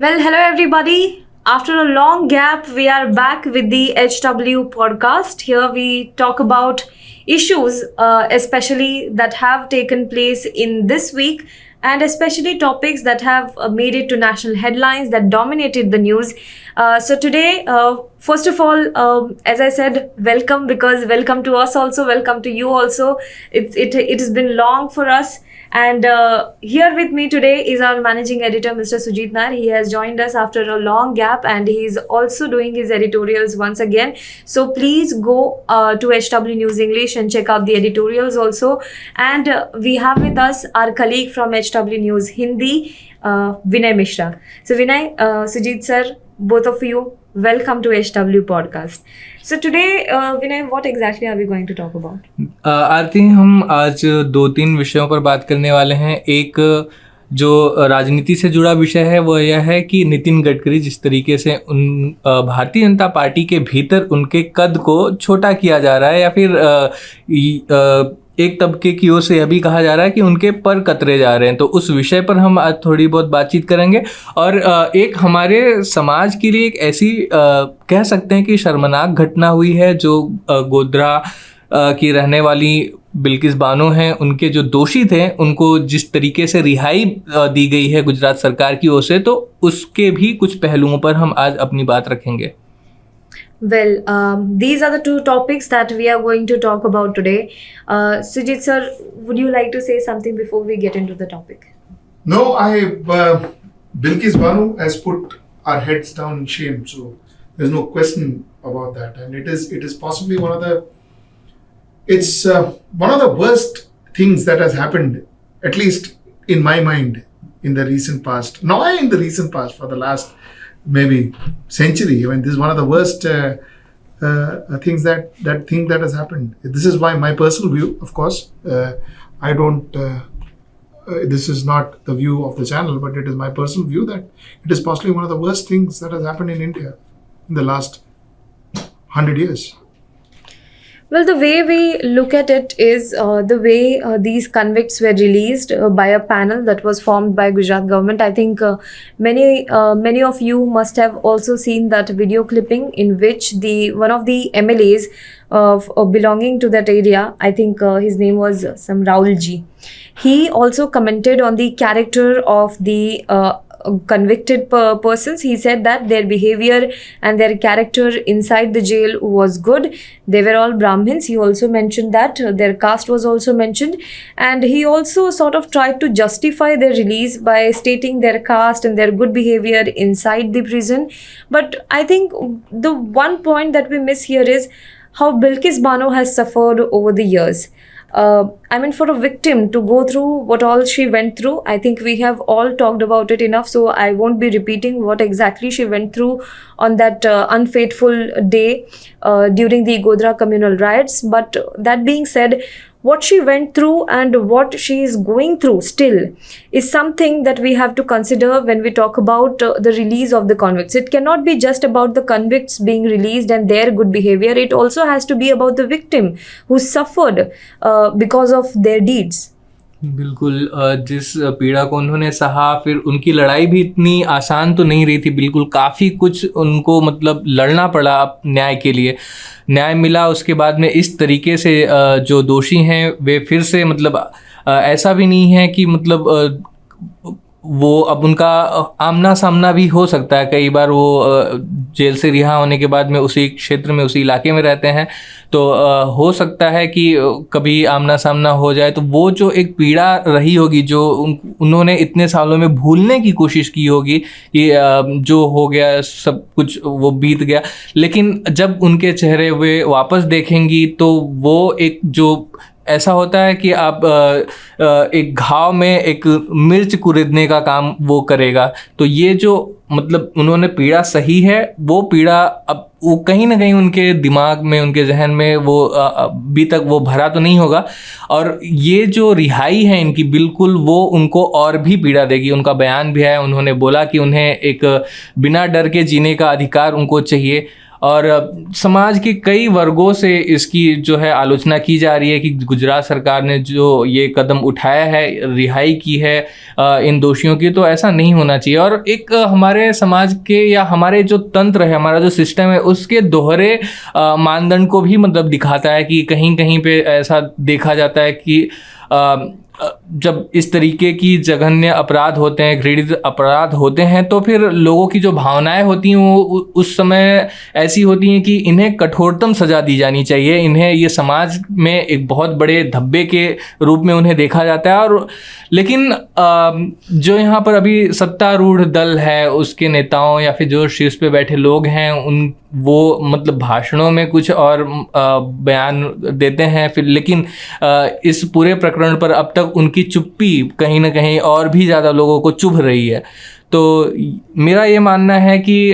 Well, hello everybody. After a long gap, we are back with the HW podcast. Here we talk about issues, especially that have taken place in this week, and especially topics that have made it to national headlines that dominated the news. So today, first of all, as I said, welcome, because welcome to us also, welcome to you also. It has been long for us. And here with me today is our managing editor, Mr. Sujit Nair. He has joined us after a long gap, and he is also doing his editorials once again. So please go to HW News English and check out the editorials also. And we have with us our colleague from HW News Hindi, Vinay Mishra. So Vinay, Sujit sir, both of you, welcome to HW podcast. So today, Vinay, what exactly are we going to talk about? आरती, हम आज 2-3 विषयों पर बात करने वाले हैं। एक जो राजनीति से जुड़ा विषय है वो यह है कि नितिन गडकरी जिस तरीके से उन भारतीय जनता पार्टी के भीतर उनके कद को छोटा किया जा रहा है, या फिर एक तबके की ओर से यह भी कहा जा रहा है कि उनके पर कतरे जा रहे हैं। तो उस विषय पर हम आज थोड़ी बहुत बातचीत करेंगे। और एक हमारे समाज के लिए एक ऐसी कह सकते हैं कि शर्मनाक घटना हुई है, जो गोधरा की रहने वाली बिल्किस बानो हैं, उनके जो दोषी थे उनको जिस तरीके से रिहाई दी गई है गुजरात सरकार की ओर से, तो उसके भी कुछ पहलुओं पर हम आज अपनी बात रखेंगे। Well, these are the two topics that we are going to talk about today. Sujit sir, would you like to say something before we get into the topic? No, Bilkis Bano has put our heads down in shame, so there's no question about that. And it is possibly one of the worst things that has happened, at least in my mind, in the recent past. Not in the recent past, for the last maybe century. I mean, this is one of the worst things that has happened. This is my personal view, of course. I don't. This is not the view of the channel, but it is my personal view that it is possibly one of the worst things that has happened in India in the last 100 years. Well, the way we look at it is the way these convicts were released by a panel that was formed by Gujarat government. I think many of you must have also seen that video clipping in which one of the MLAs belonging to that area, I think his name was some Rahul Ji. He also commented on the character of the convicted persons. He said that their behavior and their character inside the jail was good. They were all Brahmins. He also mentioned that their caste was also mentioned, and he also sort of tried to justify their release by stating their caste and their good behavior inside the prison. But I think the one point that we miss here is how Bilkis Bano has suffered over the years. I mean, for a victim to go through what all she went through, I think we have all talked about it enough, so I won't be repeating what exactly she went through on that unfaithful day during the Godhra communal riots. But that being said, what she went through and what she is going through still is something that we have to consider when we talk about the release of the convicts. It cannot be just about the convicts being released and their good behavior. It also has to be about the victim who suffered because of their deeds. बिल्कुल, जिस पीड़ा को उन्होंने सहा, फिर उनकी लड़ाई भी इतनी आसान तो नहीं रही थी। बिल्कुल काफ़ी कुछ उनको मतलब लड़ना पड़ा न्याय के लिए। न्याय मिला, उसके बाद में इस तरीके से जो दोषी हैं वे फिर से मतलब ऐसा भी नहीं है कि मतलब वो अब उनका आमना सामना भी हो सकता है। कई बार वो जेल से रिहा होने के बाद में उसी क्षेत्र में, उसी इलाके में रहते हैं, तो हो सकता है कि कभी आमना सामना हो जाए। तो वो जो एक पीड़ा रही होगी, जो उन्होंने इतने सालों में भूलने की कोशिश की होगी कि जो हो गया सब कुछ वो बीत गया, लेकिन जब उनके चेहरे वे वापस देखेंगी तो वो एक जो ऐसा होता है कि आप एक घाव में एक मिर्च कुरेदने का काम वो करेगा। तो ये जो मतलब उन्होंने पीड़ा सही है, वो पीड़ा अब वो कहीं ना कहीं उनके दिमाग में, उनके जहन में वो अभी तक वो भरा तो नहीं होगा। और ये जो रिहाई है इनकी, बिल्कुल वो उनको और भी पीड़ा देगी। उनका बयान भी है, उन्होंने बोला कि उन्हें एक बिना डर के जीने का अधिकार उनको चाहिए। और समाज के कई वर्गों से इसकी जो है आलोचना की जा रही है कि गुजरात सरकार ने जो ये कदम उठाया है, रिहाई की है इन दोषियों की, तो ऐसा नहीं होना चाहिए। और एक हमारे समाज के या हमारे जो तंत्र है, हमारा जो सिस्टम है, उसके दोहरे मानदंड को भी मतलब दिखाता है कि कहीं कहीं पे ऐसा देखा जाता है कि जब इस तरीके की जघन्य अपराध होते हैं, घृणित अपराध होते हैं, तो फिर लोगों की जो भावनाएं होती हैं वो उस समय ऐसी होती हैं कि इन्हें कठोरतम सज़ा दी जानी चाहिए, इन्हें ये समाज में एक बहुत बड़े धब्बे के रूप में उन्हें देखा जाता है। और लेकिन जो यहाँ पर अभी सत्तारूढ़ दल है, उसके नेताओं या फिर जो शीर्ष पे बैठे लोग हैं, उन वो मतलब भाषणों में कुछ और बयान देते हैं फिर, लेकिन इस पूरे प्रकरण पर अब तक उनकी चुप्पी कहीं ना कहीं और भी ज़्यादा लोगों को चुभ रही है। तो मेरा ये मानना है कि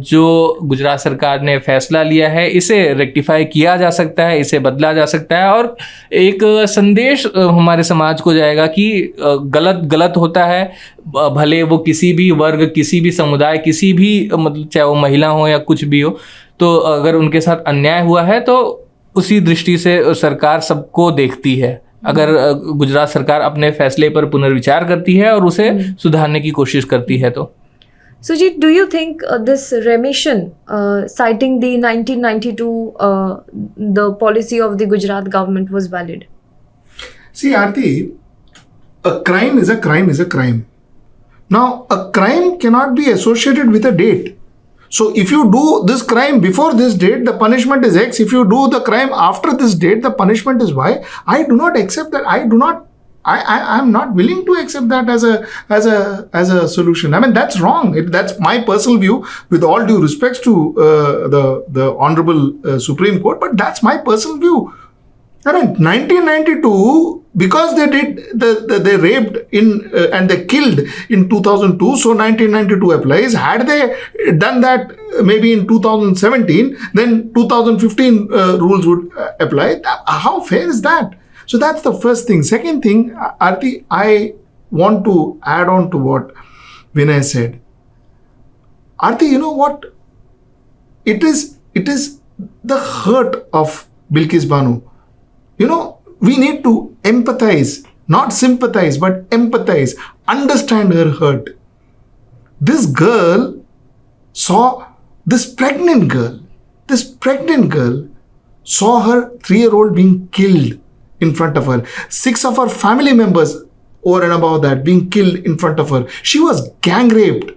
जो गुजरात सरकार ने फैसला लिया है, इसे रेक्टिफाई किया जा सकता है, इसे बदला जा सकता है, और एक संदेश हमारे समाज को जाएगा कि गलत गलत होता है, भले वो किसी भी वर्ग, किसी भी समुदाय, किसी भी मतलब चाहे वो महिला हो या कुछ भी हो, तो अगर उनके साथ अन्याय हुआ है तो उसी दृष्टि से सरकार सबको देखती है। अगर गुजरात सरकार अपने फैसले पर पुनर्विचार करती है और उसे सुधारने की कोशिश करती है तो। Sujit, do you think this remission, citing the 1992 the policy of the Gujarat government, was valid? See, Arti, a crime is a crime is a crime. Now, a crime cannot be associated with a date. So, if you do this crime before this date, the punishment is X. If you do the crime after this date, the punishment is Y. I do not accept that. I am not willing to accept that as a solution. I mean, that's wrong. That's my personal view, with all due respects to the Honorable Supreme Court, but that's my personal view. I mean, 1992, because they did they raped and they killed in 2002, so 1992 applies. Had they done that maybe in 2017, then 2015 rules would apply. How fair is that? So that's the first thing. Second thing, Arti, I want to add on to what Vinay said. Arti, you know what? It is the hurt of Bilkis Bano. You know, we need to empathize, not sympathize, but empathize, understand her hurt. This girl saw this pregnant girl saw her 3-year-old being killed in front of her. 6 of her family members over and above that being killed in front of her. She was gang raped.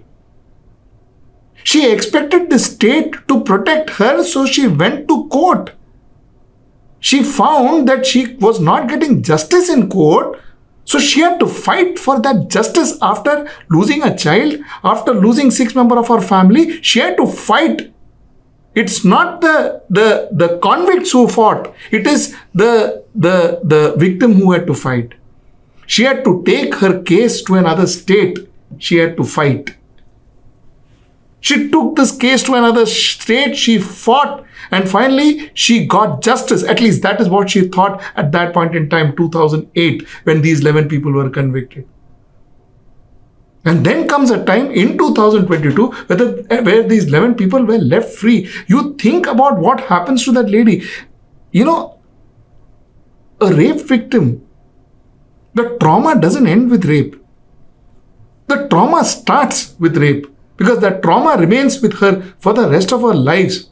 She expected the state to protect her, so she went to court. She found that she was not getting justice in court, so she had to fight for that justice. After losing a child, after losing 6 members of her family, she had to fight. It's not the convicts who fought. It is the victim who had to fight. She had to take her case to another state. She had to fight. She took this case to another state, she fought, and finally she got justice. At least that is what she thought at that point in time, 2008, when these 11 people were convicted. And then comes a time in 2022 where these 11 people were left free. You think about what happens to that lady. You know, a rape victim, the trauma doesn't end with rape. The trauma starts with rape, because that trauma remains with her for the rest of her lives.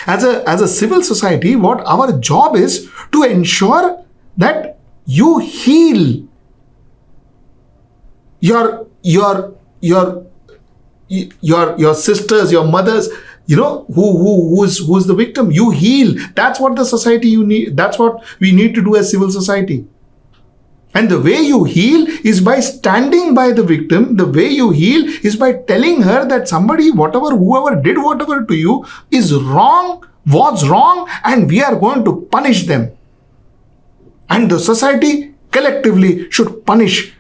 As a civil society, what our job is to ensure that you heal your sisters, your mothers, you know, who's the victim. You heal. That's what the society you need. That's what we need to do as civil society. And the way you heal is by standing by the victim. The way you heal is by telling her that somebody, whoever did whatever to you is wrong, was wrong, and we are going to punish them. And the society collectively should punish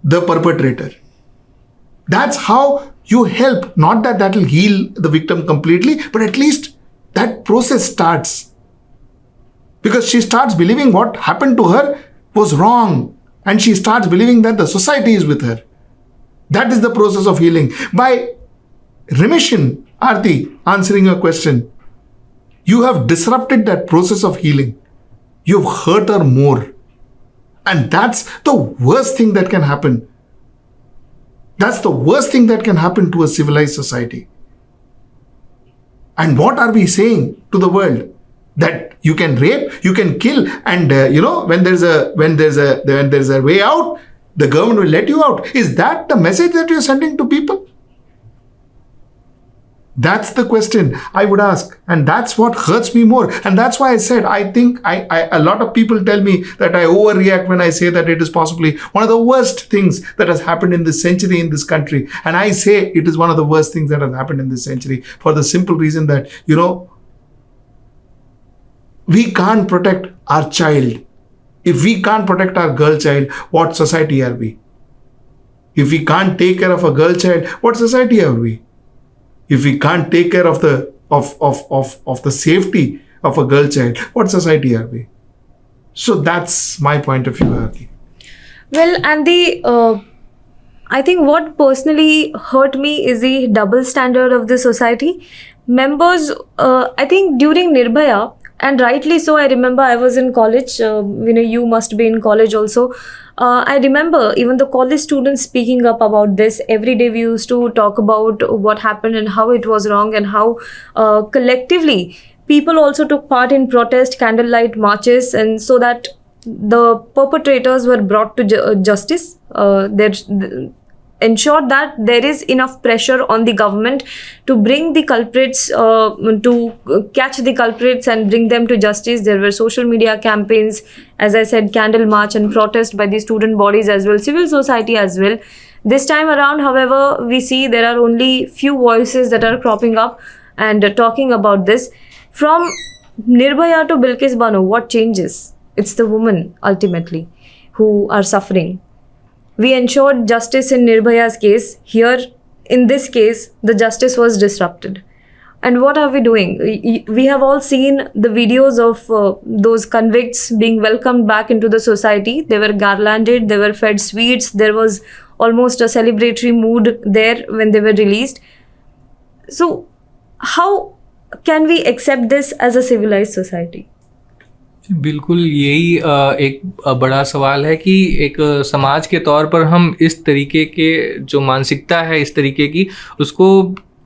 the perpetrator. That's how you help. Not that will heal the victim completely, but at least that process starts. Because she starts believing what happened to her was wrong, and she starts believing that the society is with her. That is the process of healing. By remission, Arti, answering your question, you have disrupted that process of healing. You've hurt her more. And that's the worst thing that can happen. That's the worst thing that can happen to a civilized society. And what are we saying to the world? That you can rape, you can kill, and when there's a way out, the government will let you out. Is that the message that you're sending to people? That's the question I would ask, and that's what hurts me more. And that's why I said I think a lot of people tell me that I overreact when I say that it is possibly one of the worst things that has happened in this century in this country. And I say it is one of the worst things that has happened in this century for the simple reason that, we can't protect our child. If we can't protect our girl child, what society are we? If we can't take care of a girl child, what society are we? If we can't take care of the safety of a girl child, what society are we? So that's my point of view, Arti. Well, and I think what personally hurt me is the double standard of the society. Members, I think during Nirbhaya, and rightly so, I remember I was in college, you must be in college also. I remember even the college students speaking up about this. Every day we used to talk about what happened and how it was wrong, and how collectively people also took part in protest, candlelight marches, and so that the perpetrators were brought to justice. Ensured that there is enough pressure on the government to bring the culprits, to catch the culprits and bring them to justice. There were social media campaigns, as I said, candle march and protest by the student bodies as well, civil society as well. This time around, however, we see there are only few voices that are cropping up and talking about this. From Nirbhaya to Bilkis Bano, what changes? It's the women ultimately who are suffering. We ensured justice in Nirbhaya's case. Here, in this case, the justice was disrupted. And what are we doing? We have all seen the videos of those convicts being welcomed back into the society. They were garlanded, they were fed sweets. There was almost a celebratory mood there when they were released. So, how can we accept this as a civilized society? बिल्कुल यही एक बड़ा सवाल है कि एक समाज के तौर पर हम इस तरीके के जो मानसिकता है इस तरीके की उसको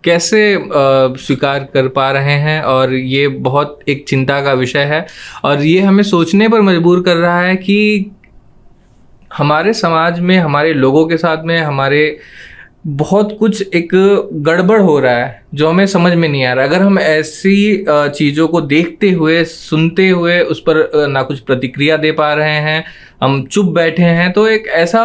कैसे स्वीकार कर पा रहे हैं, और ये बहुत एक चिंता का विषय है। और ये हमें सोचने पर मजबूर कर रहा है कि हमारे समाज में, हमारे लोगों के साथ में, हमारे बहुत कुछ एक गड़बड़ हो रहा है जो हमें समझ में नहीं आ रहा। अगर हम ऐसी चीज़ों को देखते हुए, सुनते हुए उस पर ना कुछ प्रतिक्रिया दे पा रहे हैं, हम चुप बैठे हैं, तो एक ऐसा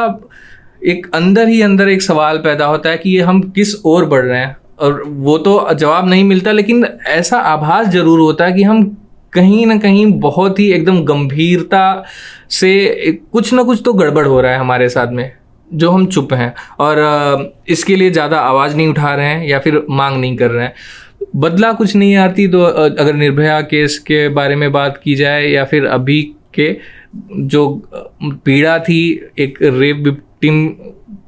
एक अंदर ही अंदर एक सवाल पैदा होता है कि ये हम किस ओर बढ़ रहे हैं। और वो तो जवाब नहीं मिलता, लेकिन ऐसा आभास ज़रूर होता है कि हम कहीं ना कहीं बहुत ही एकदम गंभीरता से कुछ ना कुछ तो गड़बड़ हो रहा है हमारे साथ में, जो हम चुप हैं और इसके लिए ज़्यादा आवाज़ नहीं उठा रहे हैं या फिर मांग नहीं कर रहे हैं। बदला कुछ नहीं आती। तो अगर निर्भया केस के बारे में बात की जाए या फिर अभी के जो पीड़ा थी एक रेप विक्टिम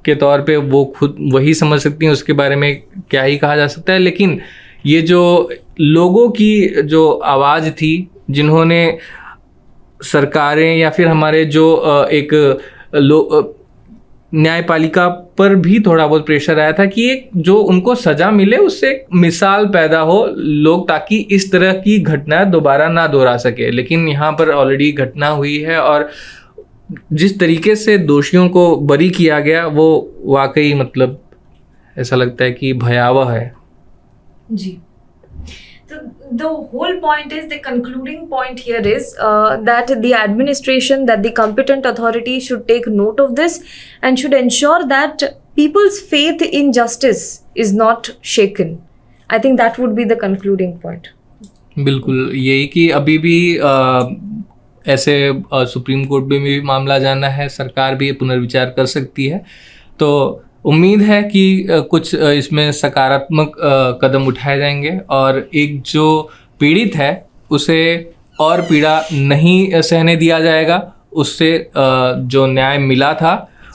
के तौर पे, वो खुद वही समझ सकती हैं, उसके बारे में क्या ही कहा जा सकता है। लेकिन ये जो लोगों की जो आवाज़ थी, जिन्होंने सरकारें या फिर हमारे जो एक न्यायपालिका पर भी थोड़ा बहुत प्रेशर आया था कि एक जो उनको सज़ा मिले उससे एक मिसाल पैदा हो लोग, ताकि इस तरह की घटना दोबारा ना दोहरा सके। लेकिन यहाँ पर ऑलरेडी घटना हुई है और जिस तरीके से दोषियों को बरी किया गया वो वाकई मतलब ऐसा लगता है कि भयावह है। जी, the whole point is, the concluding point here is that the administration, that the competent authority should take note of this and should ensure that people's faith in justice is not shaken. I think that would be the concluding point. बिल्कुल यही कि अभी भी ऐसे supreme court में भी मामला जाना है, सरकार भी पुनर्विचार कर सकती है। तो उम्मीद है कि कुछ इसमें सकारात्मक कदम उठाए जाएंगे और एक जो पीड़ित है उसे और पीड़ा नहीं सहने दिया जाएगा, उससे जो न्याय मिला था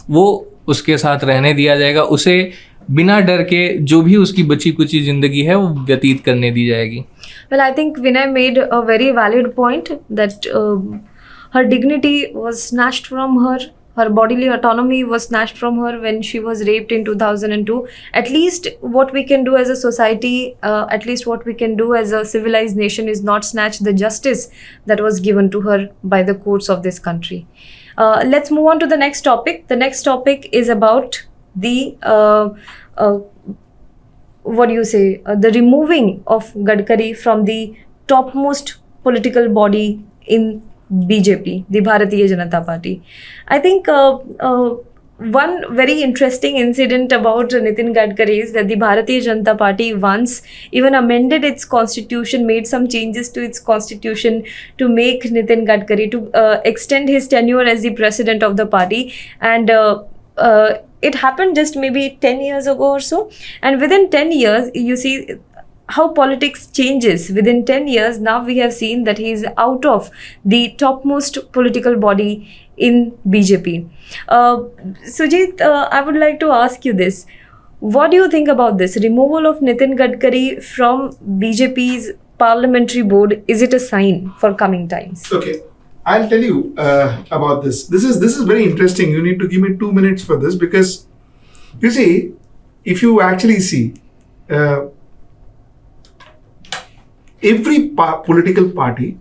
वो उसके साथ रहने दिया जाएगा, उसे बिना डर के जो भी उसकी बची कुची जिंदगी है वो व्यतीत करने दी जाएगी. Well, I think Vinay made a very valid point that her dignity was snatched from her. Her bodily autonomy was snatched from her when she was raped in 2002. At least what we can do as a society, at least what we can do as a civilized nation is not snatch the justice that was given to her by the courts of this country. Let's move on to the next topic. The next topic is about the what do you say, the removing of Gadkari from the topmost political body in BJP, the Bharatiya Janata Party. I think one very interesting incident about Nitin Gadkari is that the Bharatiya Janata Party once even amended its constitution, made some changes to its constitution to make Nitin Gadkari to extend his tenure as the president of the party, and it happened just maybe 10 years ago or so. And within 10 years, you see how politics changes. Within 10 years, now we have seen that he is out of the topmost political body in BJP. Sujit, I would like to ask you this. What do you think about this removal of Nitin Gadkari from BJP's parliamentary board? Is it a sign for coming times? Okay, I'll tell you about this. This is very interesting. You need to give me 2 minutes for this, because you see, if you actually see, every political party,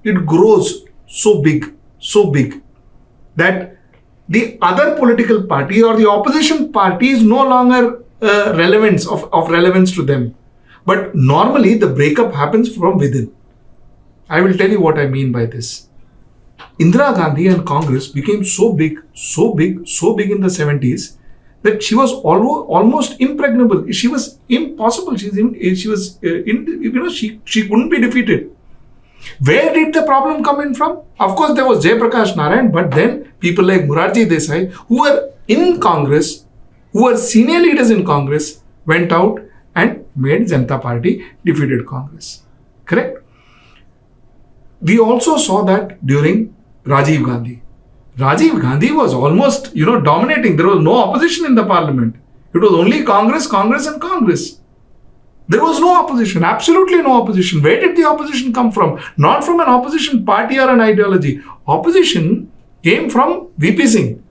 it grows so big that the other political party or the opposition party is no longer relevance to them. But normally the breakup happens from within. I will tell you what I mean by this. Indira Gandhi and Congress became so big in the 70s that she was almost impregnable. She was impossible. She couldn't be defeated. Where did the problem come in from? Of course, there was Jayaprakash Narayan, but then people like Morarji Desai, who were in Congress, who were senior leaders in Congress, went out and made Janata Party, defeated Congress. Correct? We also saw that during Rajiv Gandhi. Rajiv Gandhi was almost, dominating. There was no opposition in the parliament. It was only Congress and Congress. There was no opposition, absolutely no opposition. Where did the opposition come from? Not from an opposition party or an ideology. Opposition came from VP Singh.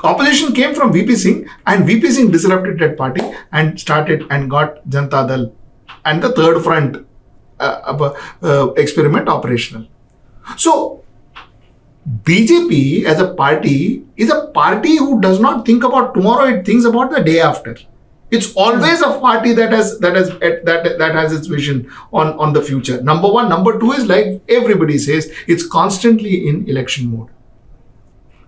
Opposition came from VP Singh, and VP Singh disrupted that party and started and got Janata Dal and the third front experiment operational. So, BJP as a party is a party who does not think about tomorrow, it thinks about the day after. It's always a party that has its vision on the future. Number one. Number two is, like everybody says, it's constantly in election mode.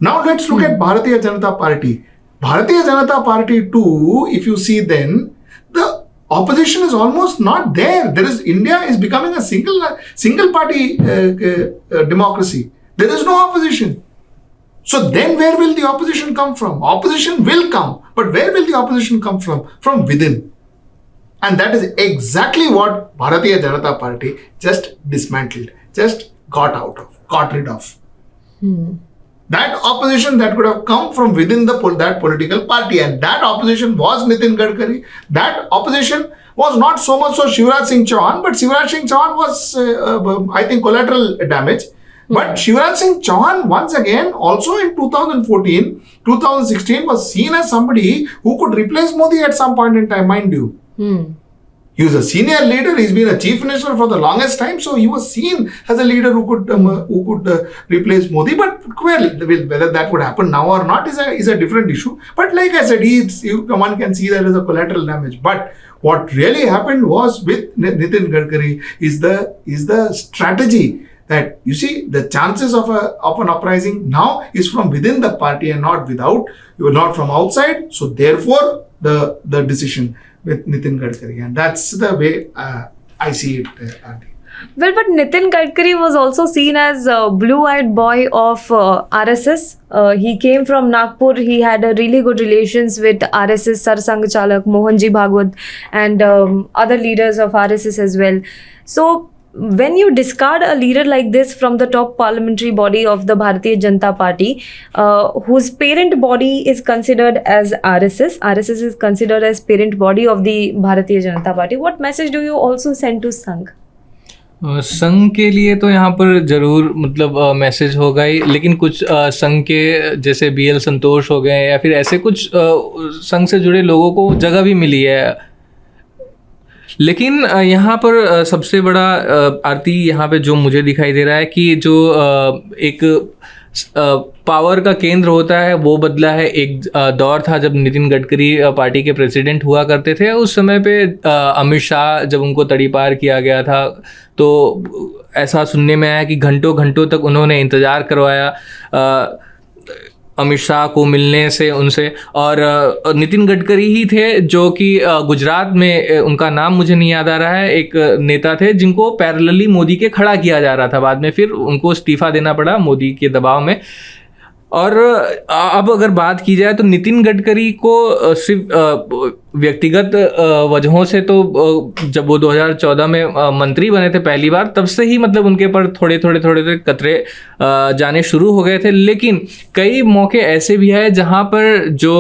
Now let's look at Bharatiya Janata Party. Bharatiya Janata Party too, if you see, then the opposition is almost not there. India is becoming a single party democracy. There is no opposition. So then where will the opposition come from? Opposition will come. But where will the opposition come from? From within. And that is exactly what Bharatiya Janata Party just dismantled, just got rid of. That opposition that could have come from within that political party, and that opposition was Nitin Gadkari. That opposition was not so much so Shivraj Singh Chauhan, but Shivraj Singh Chauhan was, I think, collateral damage. But Shivraj Singh Chauhan, once again, also in 2014, 2016, was seen as somebody who could replace Modi at some point in time, mind you. He was a senior leader. He's been a chief minister for the longest time, so he was seen as a leader who could replace Modi. But whether that would happen now or not is a different issue. But like I said, one can see that as a collateral damage. But what really happened was with Nitin Gadkari is the strategy. That you see, the chances of an uprising now is from within the party and not from outside. So therefore, the decision with Nitin Gadkari, and that's the way I see it, Arti. Well, but Nitin Gadkari was also seen as a blue-eyed boy of RSS. He came from Nagpur. He had a really good relations with RSS Sarsang Chalak, Mohanji Bhagwat, and other leaders of RSS as well. So when you discard a leader like this from the top parliamentary body of the Bharatiya Janata Party, whose parent body is considered as RSS is considered as parent body of the Bharatiya Janata Party, what message do you also send to Sangh? संघ के लिए तो यहाँ पर ज़रूर मतलब message होगा ही, लेकिन कुछ संघ के जैसे BL संतोष हो गए या फिर ऐसे कुछ संघ से जुड़े लोगों को जगह भी मिली है। लेकिन यहाँ पर सबसे बड़ा आरती यहाँ पे जो मुझे दिखाई दे रहा है कि जो एक पावर का केंद्र होता है वो बदला है। एक दौर था जब नितिन गडकरी पार्टी के प्रेसिडेंट हुआ करते थे, उस समय पे अमित शाह जब उनको तड़ीपार किया गया था तो ऐसा सुनने में आया कि घंटों घंटों तक उन्होंने इंतज़ार करवाया अमित शाह को मिलने से उनसे। और नितिन गडकरी ही थे जो कि गुजरात में, उनका नाम मुझे नहीं याद आ रहा है, एक नेता थे जिनको पैरेलली मोदी के खड़ा किया जा रहा था, बाद में फिर उनको इस्तीफा देना पड़ा मोदी के दबाव में। और अब अगर बात की जाए तो नितिन गडकरी को सिर्फ व्यक्तिगत वजहों से तो जब वो 2014 में मंत्री बने थे पहली बार, तब से ही मतलब उनके पर थोड़े थोड़े कतरे जाने शुरू हो गए थे। लेकिन कई मौके ऐसे भी है जहां पर जो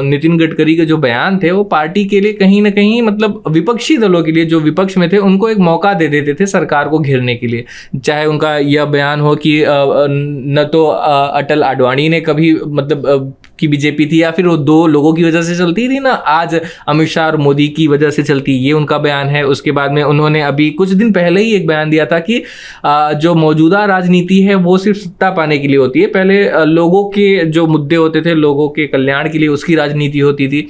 नितिन गडकरी के जो बयान थे वो पार्टी के लिए कहीं ना कहीं मतलब विपक्षी दलों के लिए जो विपक्ष में थे उनको एक मौका दे देते थे सरकार को घेरने के लिए। चाहे उनका यह बयान हो कि न तो अटल आडवाणी ने कभी मतलब की बीजेपी थी या फिर वो दो लोगों की वजह से चलती थी ना, आज अमित शाह और मोदी की वजह से चलती, ये उनका बयान है। उसके बाद में उन्होंने अभी कुछ दिन पहले ही एक बयान दिया था कि जो मौजूदा राजनीति है वो सिर्फ सत्ता पाने के लिए होती है, पहले लोगों के जो मुद्दे होते थे लोगों के कल्याण के लिए उसकी राजनीति होती थी।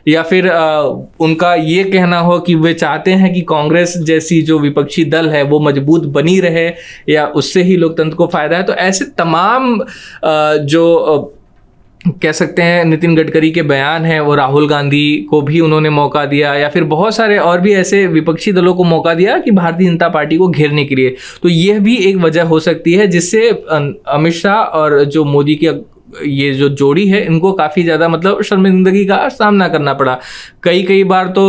या फिर उनका ये कहना हो कि वे चाहते हैं कि कांग्रेस जैसी जो विपक्षी दल है वो मजबूत बनी रहे या उससे ही लोकतंत्र को फायदा है। तो ऐसे तमाम जो कह सकते हैं नितिन गडकरी के बयान हैं, वो राहुल गांधी को भी उन्होंने मौका दिया या फिर बहुत सारे और भी ऐसे विपक्षी दलों को मौका दिया कि भारतीय जनता पार्टी को घेरने के लिए। तो यह भी एक वजह हो सकती है जिससे अमित शाह और जो मोदी की ये जो जोड़ी है इनको काफ़ी ज़्यादा मतलब शर्मिंदगी का सामना करना पड़ा। कई बार तो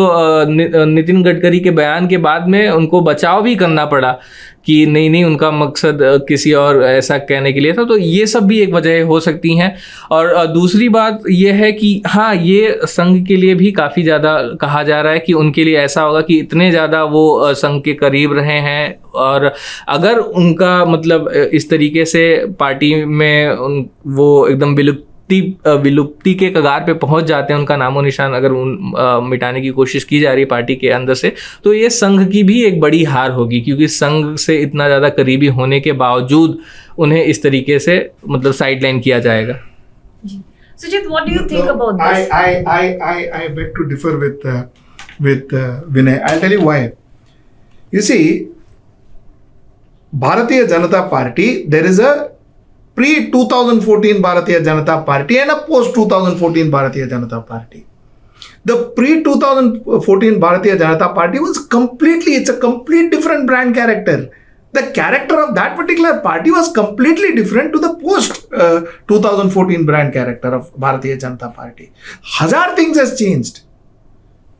नितिन गडकरी के बयान के बाद में उनको बचाव भी करना पड़ा कि नहीं उनका मकसद किसी और ऐसा कहने के लिए था। तो ये सब भी एक वजह हो सकती हैं। और दूसरी बात ये है कि हाँ, ये संघ के लिए भी काफ़ी ज़्यादा कहा जा रहा है कि उनके लिए ऐसा होगा कि इतने ज़्यादा वो संघ के करीब रहे हैं और अगर उनका मतलब इस तरीके से पार्टी में वो एकदम विलुप्ति के कगार पे पहुंच जाते हैं, उनका नामो निशान अगर मिटाने की कोशिश की जा रही है पार्टी के अंदर से, तो ये संघ की भी एक बड़ी हार होगी क्योंकि संघ से इतना ज़्यादा करीबी होने के बावजूद उन्हें इस तरीके से मतलब साइडलाइन किया जाएगा। Sujit, what do you think about this? I beg to differ with Vinay. I'll tell you why. You see, Bharatiya Janata Party, there is a pre-2014 Bharatiya Janata Party and a post-2014 Bharatiya Janata Party. The pre-2014 Bharatiya Janata Party was it's a complete different brand character. The character of that particular party was completely different to the post-2014 brand character of Bharatiya Janata Party. Hazar things has changed.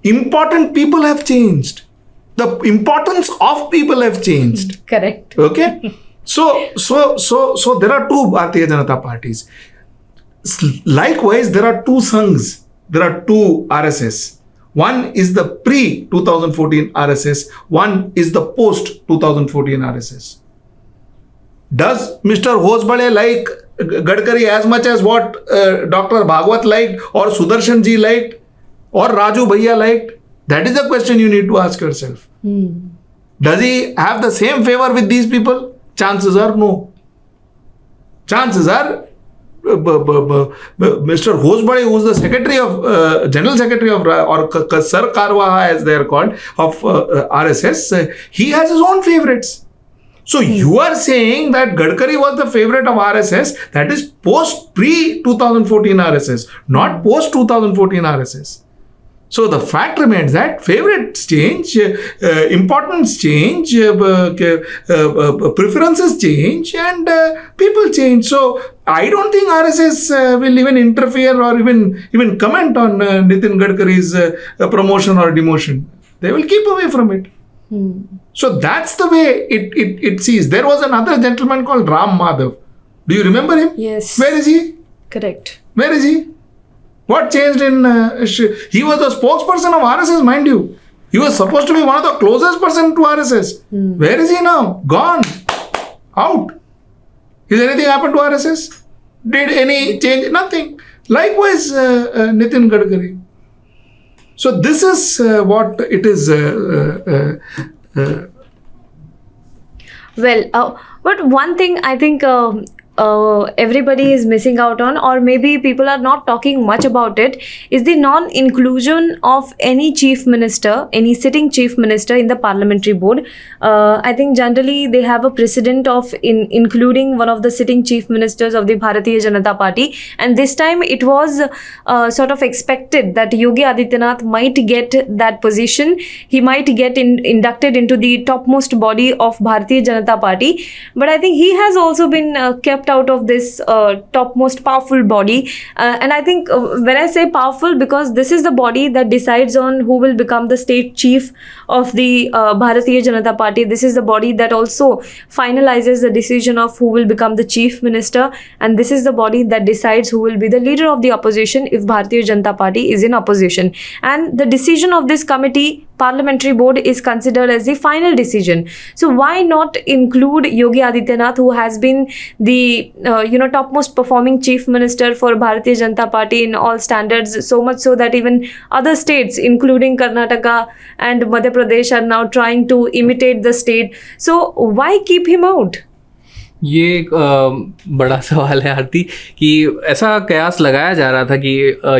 Important people have changed. The importance of people have changed. Correct. Okay? So there are two Bharatiya Janata parties. Likewise, there are two Sanghs. There are two RSS. One is the pre-2014 RSS. One is the post-2014 RSS. Does Mr. Hosbale like Gadkari as much as what Dr. Bhagwat liked or Sudarshan ji liked or Raju Bhaiya liked? That is the question you need to ask yourself. Does he have the same favor with these people? Chances are no. Chances are Mr. Hosbade, who is the secretary of General Secretary of or Sar Karwaha as they are called of RSS, he has his own favorites. So you are saying that Gadkari was the favorite of RSS, that is pre-2014 RSS, not post-2014 RSS. So the fact remains that favorites change, importance change, preferences change, and people change. So I don't think RSS will even interfere or even comment on Nitin Gadkari's promotion or demotion. They will keep away from it. So that's the way it sees. There was another gentleman called Ram Madhav. Do you remember him? Yes. Where is he? Correct. Where is he? What changed in... he was the spokesperson of RSS, mind you. He was supposed to be one of the closest person to RSS. Where is he now? Gone. Out. Is anything happened to RSS? Did any change? Nothing. Likewise, Nitin Gadkari. So this is what it is. Well, but one thing I think everybody is missing out on, or maybe people are not talking much about it, is the non-inclusion of any chief minister, any sitting chief minister in the parliamentary board. I think generally they have a precedent of including one of the sitting chief ministers of the Bharatiya Janata Party, and this time it was sort of expected that Yogi Adityanath might get that position. He might get inducted into the topmost body of Bharatiya Janata Party, but I think he has also been kept out of this topmost powerful body, and I think when I say powerful, because this is the body that decides on who will become the state chief of the Bharatiya Janata Party. This is the body that also finalizes the decision of who will become the chief minister, and this is the body that decides who will be the leader of the opposition if Bharatiya Janata Party is in opposition. And the decision of this committee, parliamentary board, is considered as the final decision. So why not include Yogi Adityanath, who has been the topmost performing chief minister for Bharatiya Janata Party in all standards, so much so that even other states including Karnataka and Madhya Pradesh are now trying to imitate the state. So why keep him out? ये एक बड़ा सवाल है आरती, कि ऐसा कयास लगाया जा रहा था कि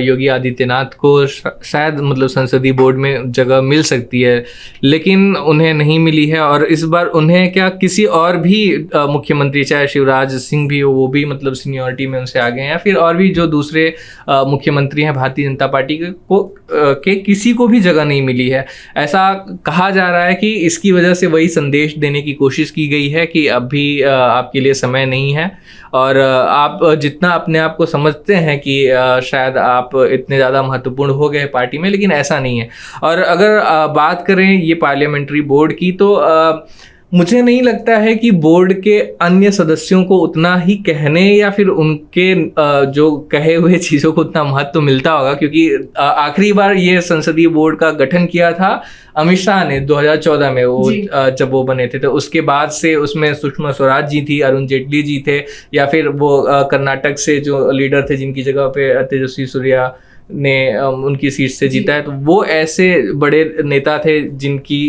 योगी आदित्यनाथ को शायद मतलब संसदीय बोर्ड में जगह मिल सकती है, लेकिन उन्हें नहीं मिली है। और इस बार उन्हें क्या किसी और भी मुख्यमंत्री, चाहे शिवराज सिंह भी हो, वो भी मतलब सीनियरिटी में उनसे आगे हैं, या फिर और भी जो दूसरे मुख्यमंत्री हैं भारतीय जनता पार्टी के किसी को भी जगह नहीं मिली है। ऐसा कहा जा रहा है कि इसकी वजह से वही संदेश देने की कोशिश की गई है कि अभी आपके लिए समय नहीं है, और आप जितना अपने आप को समझते हैं कि शायद आप इतने ज़्यादा महत्वपूर्ण हो गए पार्टी में, लेकिन ऐसा नहीं है। और अगर बात करें ये पार्लियामेंट्री बोर्ड की, तो मुझे नहीं लगता है कि बोर्ड के अन्य सदस्यों को उतना ही कहने या फिर उनके जो कहे हुए चीज़ों को उतना महत्व मिलता होगा, क्योंकि आखिरी बार ये संसदीय बोर्ड का गठन किया था अमित शाह ने 2014 में, वो जब वो बने थे। तो उसके बाद से उसमें सुषमा स्वराज जी थी, अरुण जेटली जी थे, या फिर वो कर्नाटक से जो लीडर थे जिनकी जगह पे तेजस्वी सूर्या ने उनकी सीट से जीता है, तो वो ऐसे बड़े नेता थे जिनकी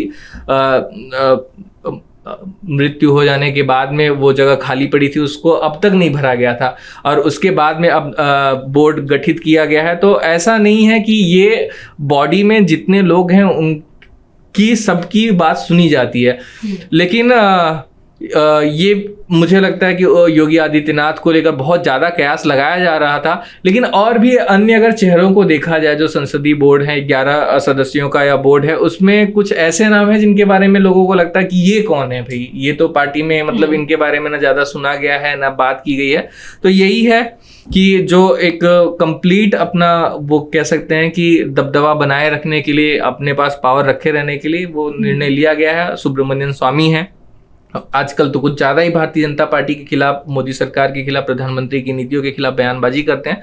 मृत्यु हो जाने के बाद में वो जगह खाली पड़ी थी, उसको अब तक नहीं भरा गया था, और उसके बाद में अब बोर्ड गठित किया गया है। तो ऐसा नहीं है कि ये बॉडी में जितने लोग हैं उनकी सबकी बात सुनी जाती है, लेकिन ये मुझे लगता है कि योगी आदित्यनाथ को लेकर बहुत ज़्यादा कयास लगाया जा रहा था। लेकिन और भी अन्य अगर चेहरों को देखा जाए, जो संसदीय बोर्ड है, 11 सदस्यों का या बोर्ड है, उसमें कुछ ऐसे नाम हैं जिनके बारे में लोगों को लगता है कि ये कौन है भाई, ये तो पार्टी में मतलब इनके बारे में ना ज़्यादा सुना गया है ना बात की गई है। तो यही है कि जो एक कंप्लीट अपना वो कह सकते हैं कि दबदबा बनाए रखने के लिए, अपने पास पावर रखे रहने के लिए वो निर्णय लिया गया है। सुब्रमण्यम स्वामी हैं, आजकल तो कुछ ज़्यादा ही भारतीय जनता पार्टी के खिलाफ, मोदी सरकार के खिलाफ, प्रधानमंत्री की नीतियों के खिलाफ बयानबाजी करते हैं।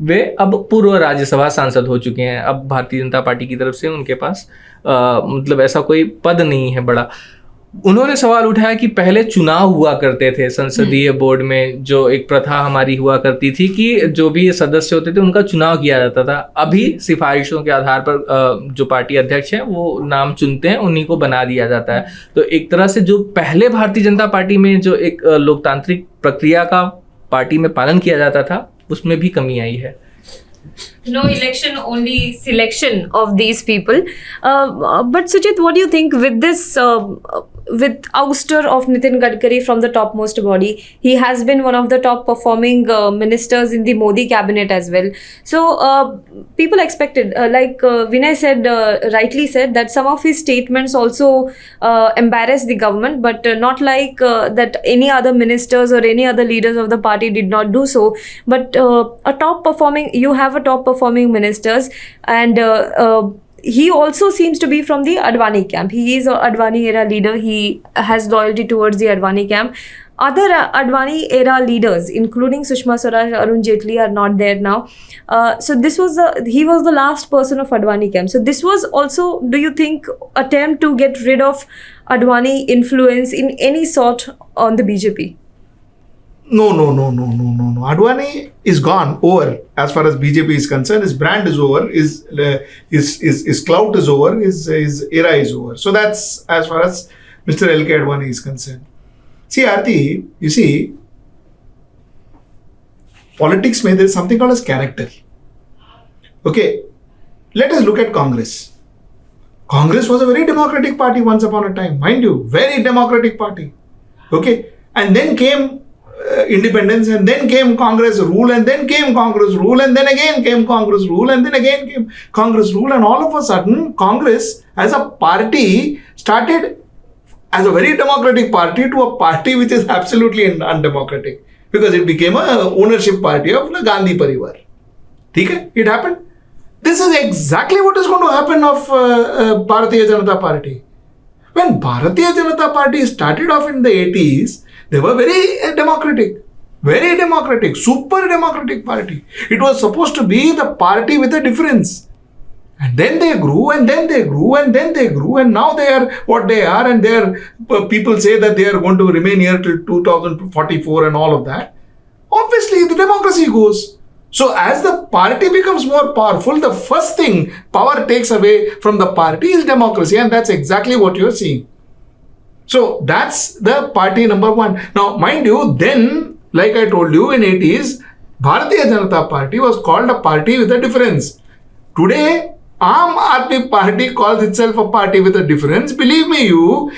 वे अब पूर्व राज्यसभा सांसद हो चुके हैं। अब भारतीय जनता पार्टी की तरफ से उनके पास मतलब ऐसा कोई पद नहीं है बड़ा। उन्होंने सवाल उठाया कि पहले चुनाव हुआ करते थे संसदीय बोर्ड में, जो एक प्रथा हमारी हुआ करती थी कि जो भी सदस्य होते थे उनका चुनाव किया जाता था। अभी सिफारिशों के आधार पर जो पार्टी अध्यक्ष हैं वो नाम चुनते हैं, उन्हीं को बना दिया जाता है। तो एक तरह से जो पहले भारतीय जनता पार्टी में जो एक लोकतांत्रिक प्रक्रिया का पार्टी में पालन किया जाता था, उसमें भी कमी आई है। No election, only selection of these people. But Sujit, what do you think with this, with ouster of Nitin Gadkari from the topmost body? He has been one of the top performing ministers in the Modi cabinet as well. So people expected, like Vinay said, rightly said, that some of his statements also embarrassed the government, but not like that any other ministers or any other leaders of the party did not do so. But you have a top performing ministers, and he also seems to be from the Advani camp. He is a Advani era leader. He has loyalty towards the Advani camp. Other Advani era leaders, including Sushma Swaraj, Arun Jaitley, are not there now. So he was the last person of Advani camp. So this was also, do you think, attempt to get rid of Advani influence in any sort on the BJP? No. Advani is gone, over. As far as BJP is concerned, his brand is over, his clout is over, his era is over. So that's as far as Mr. L.K. Advani is concerned. See, Arti, you see, politics, there is something called as character. Okay, let us look at Congress. Congress was a very democratic party once upon a time, mind you, very democratic party. Okay, and then came independence, and then came Congress rule, and then came Congress rule, and then again came Congress rule, and then again came Congress rule, and all of a sudden, Congress as a party started as a very democratic party to a party which is absolutely undemocratic, because it became a ownership party of the Gandhi Parivar. Okay? It happened. This is exactly what is going to happen of Bharatiya Janata Party. When Bharatiya Janata Party started off in the 80s, they were very democratic, super democratic party. It was supposed to be the party with a difference. And then they grew, and then they grew, and then they grew, and now they are what they are, and people say that they are going to remain here till 2044 and all of that. Obviously, the democracy goes. So as the party becomes more powerful, the first thing power takes away from the party is democracy, and that's exactly what you're seeing. So that's the party number one. Now, mind you, then, like I told you, in 80s, Bharatiya Janata Party was called a party with a difference. Today, Aam Aadmi Party calls itself a party with a difference. Believe me,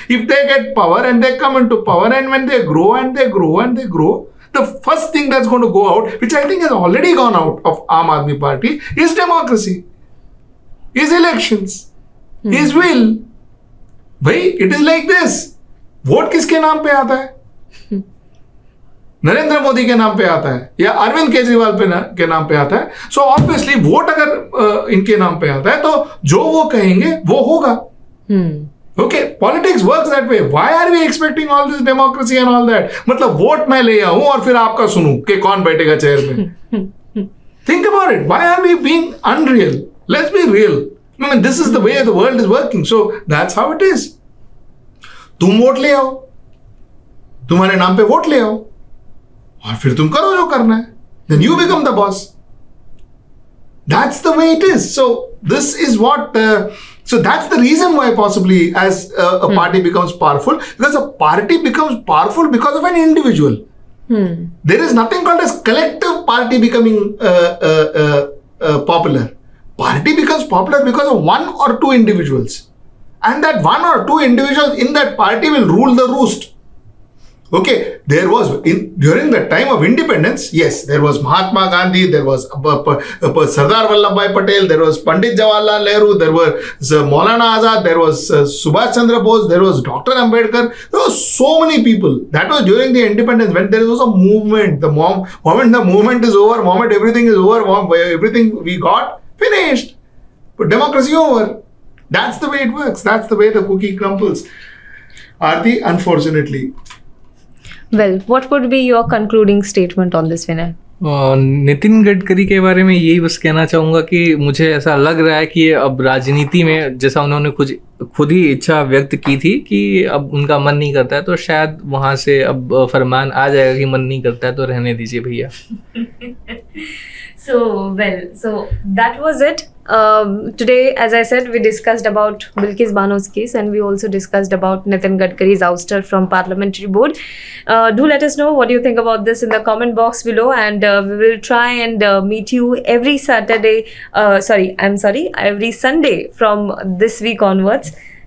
if they get power and they come into power, and when they grow and they grow and they grow, the first thing that's going to go out, which I think has already gone out of Aam Aadmi Party, is democracy, is elections, is will. Bhai, it is like this. Vote किसके नाम पे आता है? नरेंद्र मोदी के नाम पे आता है या अरविंद केजरीवाल के नाम पे आता है. सो ऑब्वियसली वोट अगर इनके नाम पे आता है तो जो वो कहेंगे वो होगा. Okay, politics works that way. Why are we expecting all this democracy and all that? मतलब वोट मैं ले आऊं और फिर आपका सुनूं कि कौन बैठेगा चेयर पे. Think about it. Why are we being unreal? Let's be real. I mean, this is the way the world is working. So that's how it is. तुम वोट ले आओ, तुम्हारे नाम पे वोट ले आओ, और फिर तुम करो जो करना है. Then you become the boss. That's the way it is. So this is what. So that's the reason why possibly as a party becomes powerful, because a party becomes powerful because of an individual. There is nothing called as collective party becoming popular. Party becomes popular because of one or two individuals. And that one or two individuals in that party will rule the roost. Okay, there was, during the time of independence, yes, there was Mahatma Gandhi, there was Sardar Vallabhbhai Patel, there was Pandit Jawaharlal Nehru, there was Maulana Azad, there was Subhash Chandra Bose, there was Dr. Ambedkar. There were so many people. That was during the independence, when there was a movement. The moment the movement is over, moment everything is over, everything we got, finished. But democracy over. That's the way it works. That's the way the cookie crumbles. Arti, unfortunately. Well, what would be your concluding statement on this, Vinay? Nitin Gadkari के बारे में यही बस कहना चाहूँगा कि मुझे ऐसा लग रहा है कि अब राजनीति में, जैसा उन्होंने खुद ही इच्छा व्यक्त की थी कि अब उनका मन नहीं करता है, तो शायद वहाँ से अब फरमान आ जाएगा कि मन नहीं करता है तो रहने दीजिए भैया. So that was it. Today, as I said, we discussed about Bilkis Bano's case, and we also discussed about Nitin Gadkari's ouster from Parliamentary Board. Do let us know what you think about this in the comment box below, and we will try and meet you every Sunday from this week onwards.